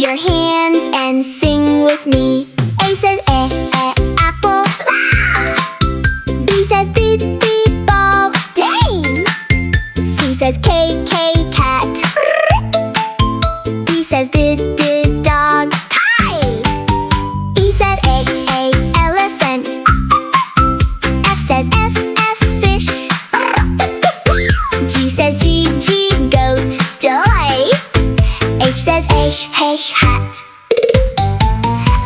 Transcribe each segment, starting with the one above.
your hands and sing with me. A says apple, B says ball, dang. C says cat, D says dog, kite. E says elephant, F says fish, G says goat, joy. H says hat.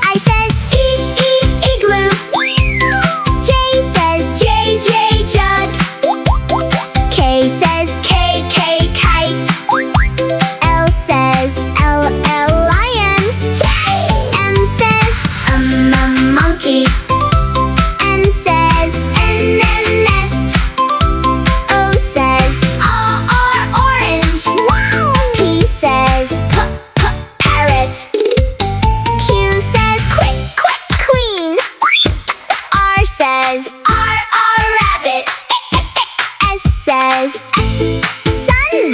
I says igloo, J says jug, K says kite, L says lion, M says monkey, N says nest, O says orange, P says parrot, Q says queen, R says rabbit, S says sun,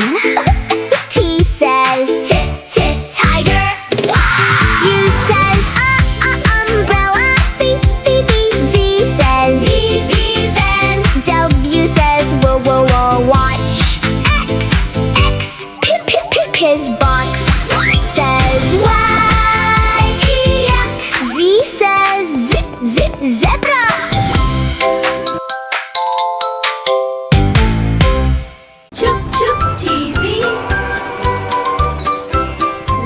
T says tiger, U says umbrella, V says van, W says watch, X his box, says yuck, Z says zebra. Chhuk Chhuk TV.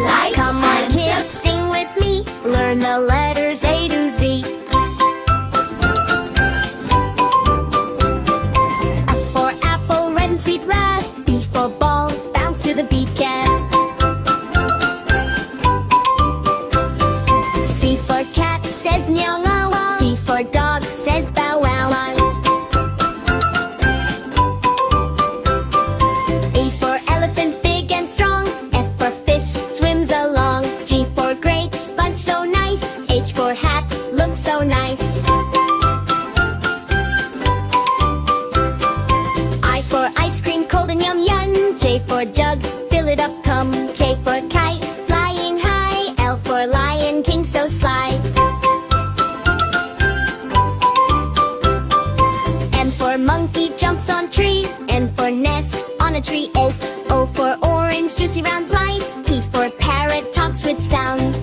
Like Come on, and kids, sing with me. Learn the letters A to Z. F for apple, red and sweet red. B for ball, bounce to the beat, cat. C for cat, says meow wow. D for dog, says bow wow. E for elephant, big and strong. F for fish, swims along. G for grapes, bunch so nice. H for hat, looks so nice. I for ice cream, cold and yum. J for jug, fill it up, come. K for kite, flying high. L for lion, king so sly. M for monkey, jumps on tree. N for nest, on a tree oak. O for orange, juicy round pie. P for parrot, talks with sound.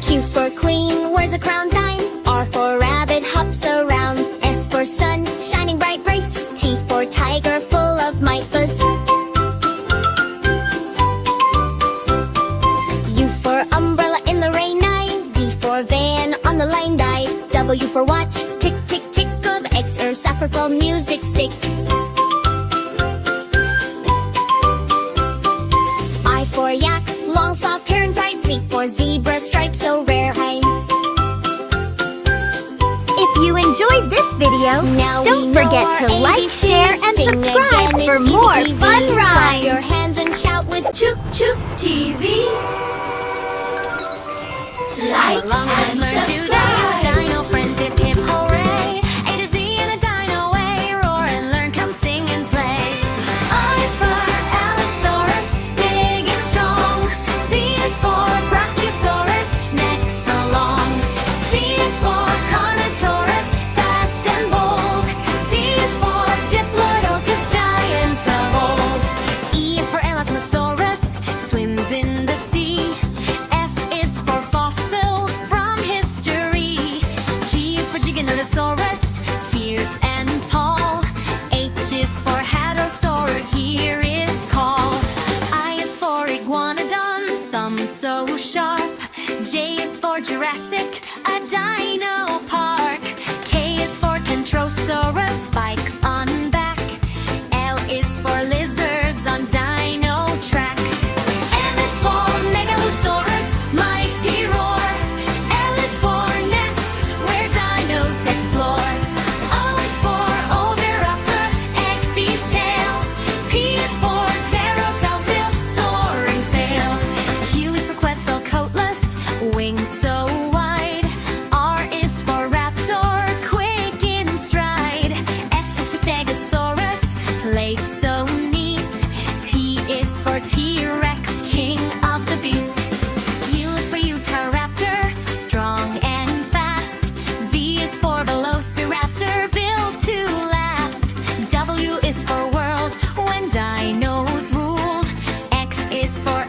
Q for queen, wears a crown time. R for rabbit, hops around. S for sun, shining bright race. T for tiger, full of might buzz. U for umbrella in the rain night. V for van, on the line dive. W for watch, tick tick tick of X or sufferful music stick. I for yak, long soft hair and bright. Z for zebra, stripes so rare. Hi. If you enjoyed this video, Now don't we know forget our to like, ABCs. share, and Sing subscribe again, for it's easy more peasy. fun Clap your rhymes. hands and shout with Chhuk Chhuk TV. Like and subscribe. Dino friends, hip hip hooray! A to Z in a dino way, roar and learn, come sing and play. I for Allosaurus, big and strong. B is for Brachiosaurus, neck so long. C is for Carnotaurus, fast and bold. D is for Diplodocus, giant of old. E is for Elasmosaurus, swims in the sea. F is for fossils from history. is for